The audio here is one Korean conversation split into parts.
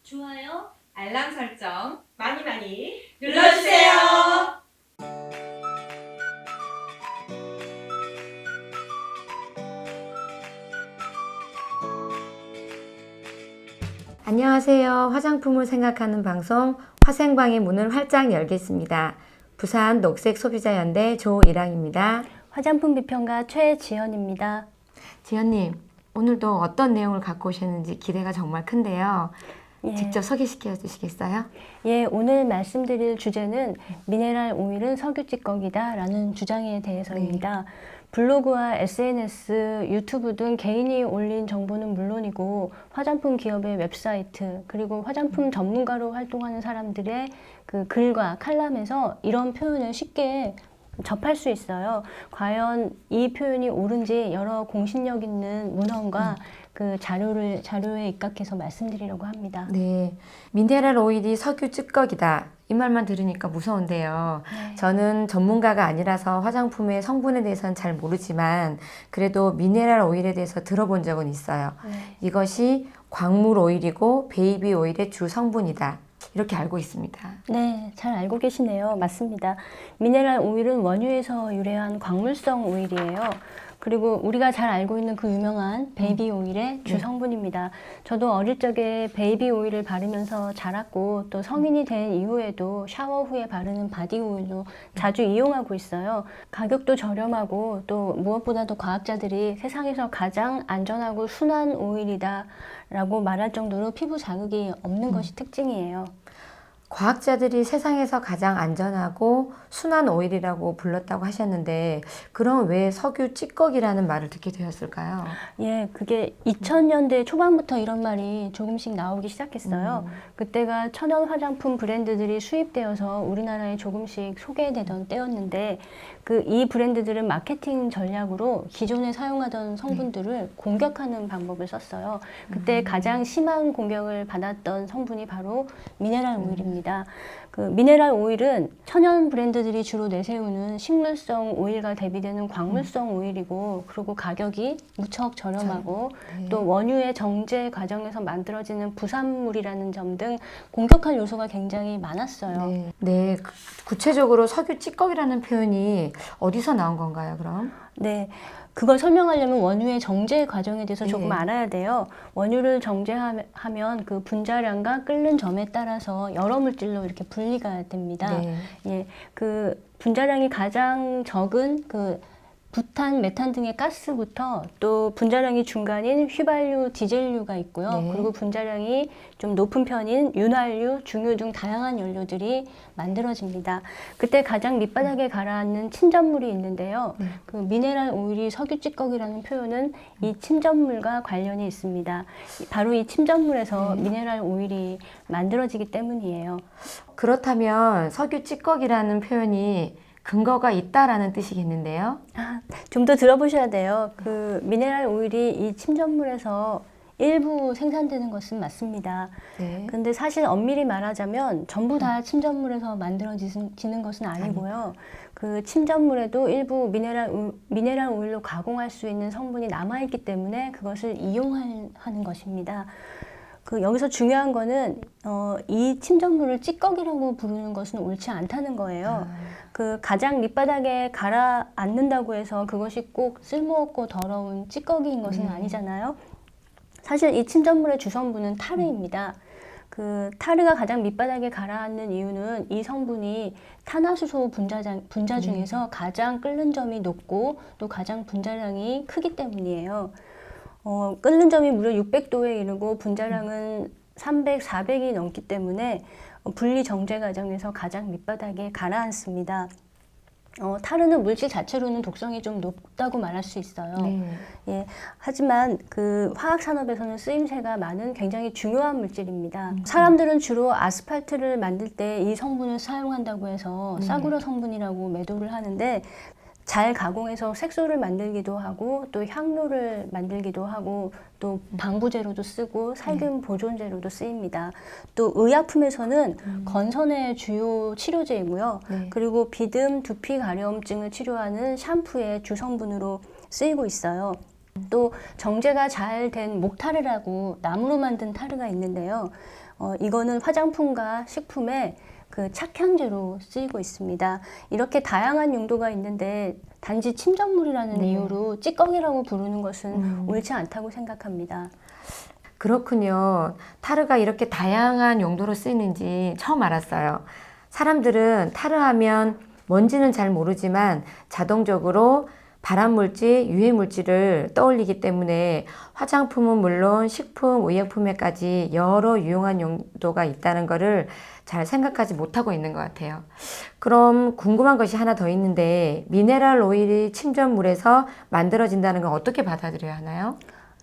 좋아요, 알람 설정 많이 많이 눌러주세요. 안녕하세요. 화장품을 생각하는 방송 화생방의 문을 활짝 열겠습니다. 부산 녹색소비자연대 조일항입니다. 화장품 비평가 최지연입니다. 지연님, 오늘도 어떤 내용을 갖고 오셨는지 기대가 정말 큰데요. 예. 직접 소개시켜 주시겠어요? 예, 오늘 말씀드릴 주제는 미네랄 오일은 석유 찌꺼기다 라는 주장에 대해서입니다. 블로그와 SNS, 유튜브 등 개인이 올린 정보는 물론이고 화장품 기업의 웹사이트 그리고 화장품 전문가로 활동하는 사람들의 그 글과 칼럼에서 이런 표현을 쉽게 접할 수 있어요. 과연 이 표현이 옳은지 여러 공신력 있는 문헌과 그 자료에 입각해서 말씀드리려고 합니다. 네, 미네랄 오일이 석유 찌꺼기다. 이 말만 들으니까 무서운데요. 네. 저는 전문가가 아니라서 화장품의 성분에 대해서는 잘 모르지만 그래도 미네랄 오일에 대해서 들어본 적은 있어요. 네. 이것이 광물 오일이고 베이비 오일의 주 성분이다. 이렇게 알고 있습니다. 네, 잘 알고 계시네요. 맞습니다. 미네랄 오일은 원유에서 유래한 광물성 오일이에요. 그리고 우리가 잘 알고 있는 그 유명한 베이비 오일의 주 성분입니다. 저도 어릴 적에 베이비 오일을 바르면서 자랐고 또 성인이 된 이후에도 샤워 후에 바르는 바디 오일도 자주 이용하고 있어요. 가격도 저렴하고 또 무엇보다도 과학자들이 세상에서 가장 안전하고 순한 오일이다 라고 말할 정도로 피부 자극이 없는 것이 특징이에요. 과학자들이 세상에서 가장 안전하고 순한 오일이라고 불렀다고 하셨는데 그럼 왜 석유 찌꺼기라는 말을 듣게 되었을까요? 예, 그게 2000년대 초반부터 이런 말이 조금씩 나오기 시작했어요. 그때가 천연 화장품 브랜드들이 수입되어서 우리나라에 조금씩 소개되던 때였는데 이 브랜드들은 마케팅 전략으로 기존에 사용하던 성분들을 공격하는 방법을 썼어요. 그때 가장 심한 공격을 받았던 성분이 바로 미네랄 오일입니다. 그 미네랄 오일은 천연 브랜드들이 주로 내세우는 식물성 오일과 대비되는 광물성 오일이고 그리고 가격이 무척 저렴하고 또 원유의 정제 과정에서 만들어지는 부산물이라는 점 등 공격할 요소가 굉장히 많았어요. 네, 구체적으로 석유 찌꺼기라는 표현이 어디서 나온 건가요, 그럼? 네, 그걸 설명하려면 원유의 정제 과정에 대해서 조금 네. 알아야 돼요. 원유를 정제하면 그 분자량과 끓는 점에 따라서 여러 물질로 이렇게 분리가 됩니다. 네. 예, 그 분자량이 가장 적은 그 부탄, 메탄 등의 가스부터 또 분자량이 중간인 휘발유, 디젤유가 있고요. 네. 그리고 분자량이 좀 높은 편인 윤활유, 중유 등 다양한 연료들이 만들어집니다. 그때 가장 밑바닥에 가라앉는 침전물이 있는데요. 그 미네랄 오일이 석유 찌꺼기라는 표현은 이 침전물과 관련이 있습니다. 바로 이 침전물에서 미네랄 오일이 만들어지기 때문이에요. 그렇다면 석유 찌꺼기라는 표현이 근거가 있다라는 뜻이겠는데요? 좀 더 들어보셔야 돼요. 그 미네랄 오일이 이 침전물에서 일부 생산되는 것은 맞습니다. 네. 근데 사실 엄밀히 말하자면 전부 다 침전물에서 만들어지는 것은 아니고요. 그 침전물에도 일부 미네랄 오일로 가공할 수 있는 성분이 남아있기 때문에 그것을 이용하는 것입니다. 여기서 중요한 거는 이 침전물을 찌꺼기라고 부르는 것은 옳지 않다는 거예요. 그 가장 밑바닥에 가라앉는다고 해서 그것이 꼭 쓸모없고 더러운 찌꺼기인 것은 아니잖아요. 사실 이 침전물의 주성분은 타르입니다. 그 타르가 가장 밑바닥에 가라앉는 이유는 이 성분이 탄화수소 분자 중에서 가장 끓는 점이 높고 또 가장 분자량이 크기 때문이에요. 끓는 점이 무려 600도에 이르고 분자량은 300, 400이 넘기 때문에 분리 정제 과정에서 가장 밑바닥에 가라앉습니다. 타르는 물질 자체로는 독성이 좀 높다고 말할 수 있어요. 예, 하지만 그 화학 산업에서는 쓰임새가 많은 굉장히 중요한 물질입니다. 사람들은 주로 아스팔트를 만들 때 이 성분을 사용한다고 해서 싸구려 성분이라고 매도를 하는데 잘 가공해서 색소를 만들기도 하고 또 향료를 만들기도 하고 또 방부제로도 쓰고 살균 보존제로도 쓰입니다. 또 의약품에서는 건선의 주요 치료제이고요. 그리고 비듬, 두피 가려움증을 치료하는 샴푸의 주성분으로 쓰이고 있어요. 또 정제가 잘 된 목타르라고 나무로 만든 타르가 있는데요. 이거는 화장품과 식품에 그 착향제로 쓰이고 있습니다. 이렇게 다양한 용도가 있는데 단지 침전물이라는 이유로 찌꺼기라고 부르는 것은 옳지 않다고 생각합니다. 그렇군요. 타르가 이렇게 다양한 용도로 쓰이는지 처음 알았어요. 사람들은 타르 하면 뭔지는 잘 모르지만 자동적으로 발암물질, 유해물질을 떠올리기 때문에 화장품은 물론 식품, 의약품에까지 여러 유용한 용도가 있다는 것을 잘 생각하지 못하고 있는 것 같아요. 그럼 궁금한 것이 하나 더 있는데 미네랄 오일이 침전물에서 만들어진다는 건 어떻게 받아들여야 하나요?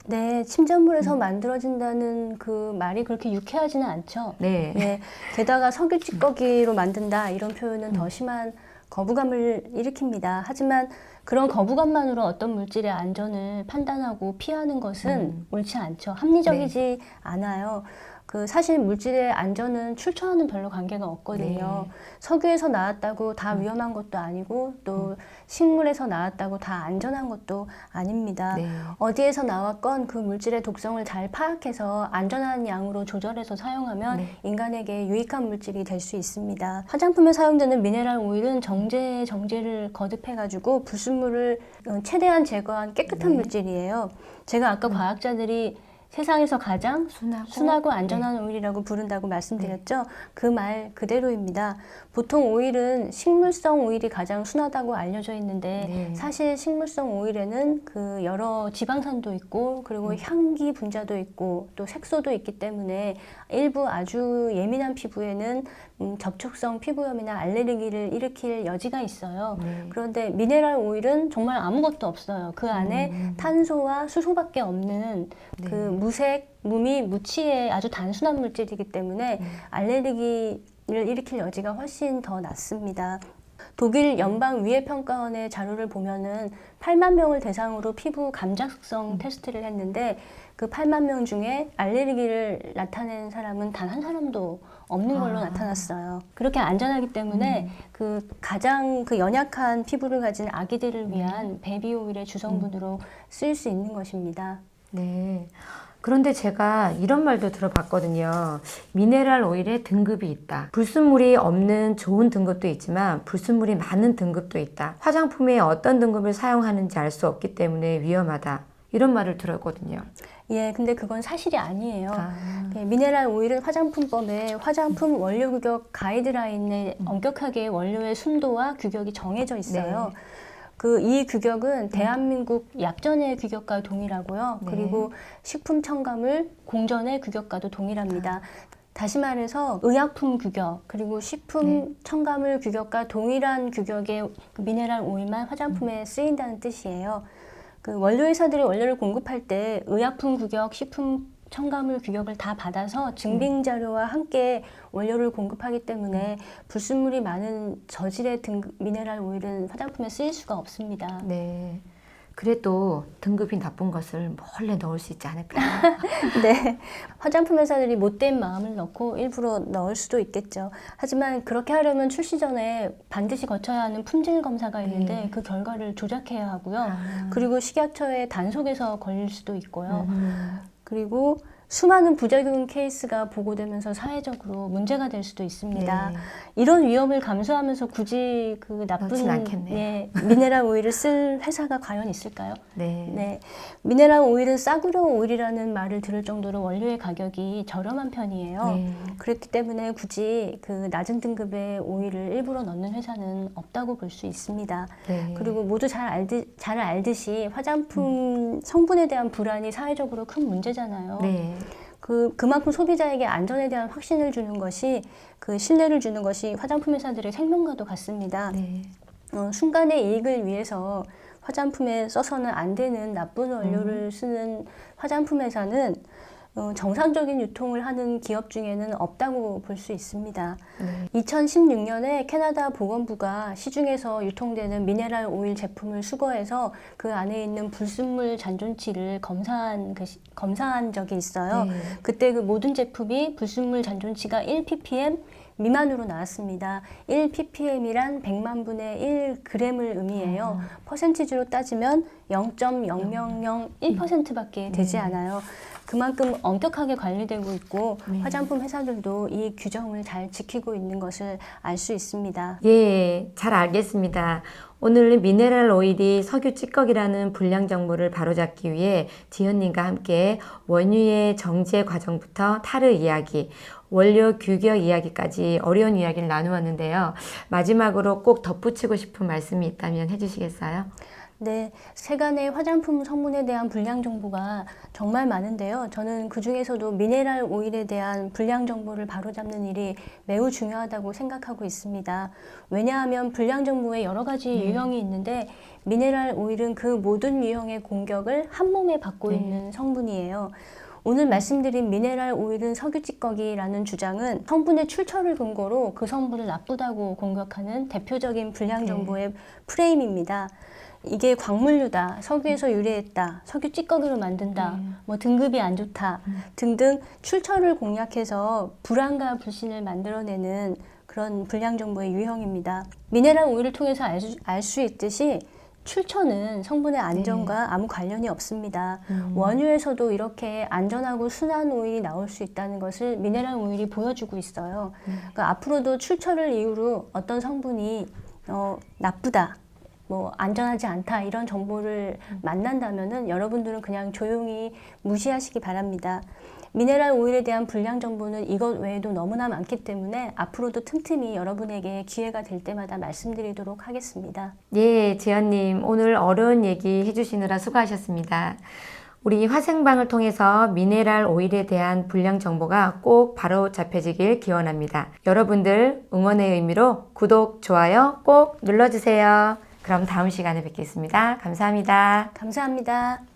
네, 침전물에서 만들어진다는 그 말이 그렇게 유쾌하지는 않죠. 네. 네, 게다가 석유 찌꺼기로 만든다 이런 표현은 더 심한 거부감을 일으킵니다. 하지만 그런 거부감만으로 어떤 물질의 안전을 판단하고 피하는 것은 옳지 않죠. 합리적이지 않아요. 그 사실 물질의 안전은 출처와는 별로 관계가 없거든요. 석유에서 나왔다고 다 위험한 것도 아니고 또 식물에서 나왔다고 다 안전한 것도 아닙니다. 어디에서 나왔건 그 물질의 독성을 잘 파악해서 안전한 양으로 조절해서 사용하면 인간에게 유익한 물질이 될 수 있습니다. 화장품에 사용되는 미네랄 오일은 정제를 거듭해가지고 불순물을 최대한 제거한 깨끗한 물질이에요. 제가 아까 과학자들이 세상에서 가장 순하고 안전한 오일이라고 부른다고 말씀드렸죠. 그 말 그대로입니다. 보통 오일은 식물성 오일이 가장 순하다고 알려져 있는데 사실 식물성 오일에는 그 여러 지방산도 있고 그리고 향기 분자도 있고 또 색소도 있기 때문에 일부 아주 예민한 피부에는 접촉성 피부염이나 알레르기를 일으킬 여지가 있어요. 그런데 미네랄 오일은 정말 아무것도 없어요. 그 안에 탄소와 수소밖에 없는 그 무색, 무미, 무취의 아주 단순한 물질이기 때문에 알레르기를 일으킬 여지가 훨씬 더 낮습니다. 독일 연방위해평가원의 자료를 보면은 8만 명을 대상으로 피부 감작성 테스트를 했는데 그 8만 명 중에 알레르기를 나타낸 사람은 단 한 사람도 없는 걸로 나타났어요. 그렇게 안전하기 때문에 그 가장 그 연약한 피부를 가진 아기들을 위한 베이비 오일의 주성분으로 쓰일 수 있는 것입니다. 네. 그런데 제가 이런 말도 들어봤거든요. 미네랄 오일에 등급이 있다. 불순물이 없는 좋은 등급도 있지만 불순물이 많은 등급도 있다. 화장품에 어떤 등급을 사용하는지 알 수 없기 때문에 위험하다. 이런 말을 들었거든요. 예, 근데 그건 사실이 아니에요. 네, 미네랄 오일은 화장품법에 화장품 원료 규격 가이드라인에 엄격하게 원료의 순도와 규격이 정해져 있어요. 이 규격은 대한민국 약전의 규격과 동일하고요. 그리고 식품 첨가물 공전의 규격과도 동일합니다. 다시 말해서 의약품 규격 그리고 식품 첨가물 규격과 동일한 규격의 미네랄 오일만 화장품에 쓰인다는 뜻이에요. 그 원료 회사들이 원료를 공급할 때 의약품 규격, 식품 첨가물 규격을 다 받아서 증빙 자료와 함께 원료를 공급하기 때문에 불순물이 많은 저질의 미네랄 오일은 화장품에 쓰일 수가 없습니다. 네. 그래도 등급이 나쁜 것을 몰래 넣을 수 있지 않을까요? 네, 화장품 회사들이 못된 마음을 넣고 일부러 넣을 수도 있겠죠. 하지만 그렇게 하려면 출시 전에 반드시 거쳐야 하는 품질 검사가 있는데 그 결과를 조작해야 하고요. 그리고 식약처의 단속에서 걸릴 수도 있고요. 그리고 수많은 부작용 케이스가 보고되면서 사회적으로 문제가 될 수도 있습니다. 이런 위험을 감수하면서 굳이 그 나쁜 미네랄 오일을 쓸 회사가 과연 있을까요? 네. 미네랄 오일은 싸구려 오일이라는 말을 들을 정도로 원료의 가격이 저렴한 편이에요. 그렇기 때문에 굳이 그 낮은 등급의 오일을 일부러 넣는 회사는 없다고 볼 수 있습니다. 그리고 모두 잘 알듯이 화장품 성분에 대한 불안이 사회적으로 큰 문제잖아요. 그만큼 소비자에게 안전에 대한 확신을 주는 것이 그 신뢰를 주는 것이 화장품 회사들의 생명과도 같습니다. 순간의 이익을 위해서 화장품에 써서는 안 되는 나쁜 원료를 쓰는 화장품 회사는 정상적인 유통을 하는 기업 중에는 없다고 볼 수 있습니다. 2016년에 캐나다 보건부가 시중에서 유통되는 미네랄 오일 제품을 수거해서 그 안에 있는 불순물 잔존치를 검사한 적이 있어요. 그때 그 모든 제품이 불순물 잔존치가 1 ppm, 미만으로 나왔습니다. 1ppm이란 100만 분의 1g을 의미해요. 퍼센티지로 따지면 0.0001%밖에 되지 않아요. 그만큼 엄격하게 관리되고 있고 화장품 회사들도 이 규정을 잘 지키고 있는 것을 알 수 있습니다. 예, 잘 알겠습니다. 오늘 미네랄 오일이 석유 찌꺼기라는 불량 정보를 바로잡기 위해 지연님과 함께 원유의 정제 과정부터 타르 이야기, 원료 규격 이야기까지 어려운 이야기를 나누었는데요. 마지막으로 꼭 덧붙이고 싶은 말씀이 있다면 해주시겠어요? 네, 세간의 화장품 성분에 대한 불량 정보가 정말 많은데요. 저는 그 중에서도 미네랄 오일에 대한 불량 정보를 바로잡는 일이 매우 중요하다고 생각하고 있습니다. 왜냐하면 불량 정보에 여러 가지 유형이 있는데 미네랄 오일은 그 모든 유형의 공격을 한 몸에 받고 있는 성분이에요. 오늘 말씀드린 미네랄 오일은 석유 찌꺼기라는 주장은 성분의 출처를 근거로 그 성분을 나쁘다고 공격하는 대표적인 불량 정보의 프레임입니다. 이게 광물류다, 석유에서 유래했다, 석유 찌꺼기로 만든다, 뭐 등급이 안 좋다 등등 출처를 공략해서 불안과 불신을 만들어내는 그런 불량 정보의 유형입니다. 미네랄 오일을 통해서 알 수 있듯이 출처는 성분의 안전과 아무 관련이 없습니다. 원유에서도 이렇게 안전하고 순한 오일이 나올 수 있다는 것을 미네랄 오일이 보여주고 있어요. 그러니까 앞으로도 출처를 이유로 어떤 성분이 나쁘다, 뭐 안전하지 않다 이런 정보를 만난다면은 여러분들은 그냥 조용히 무시하시기 바랍니다. 미네랄 오일에 대한 불량 정보는 이것 외에도 너무나 많기 때문에 앞으로도 틈틈이 여러분에게 기회가 될 때마다 말씀드리도록 하겠습니다. 예, 지연님 오늘 어려운 얘기 해주시느라 수고하셨습니다. 우리 화생방을 통해서 미네랄 오일에 대한 불량 정보가 꼭 바로 잡혀지길 기원합니다. 여러분들 응원의 의미로 구독, 좋아요 꼭 눌러주세요. 그럼 다음 시간에 뵙겠습니다. 감사합니다. 감사합니다.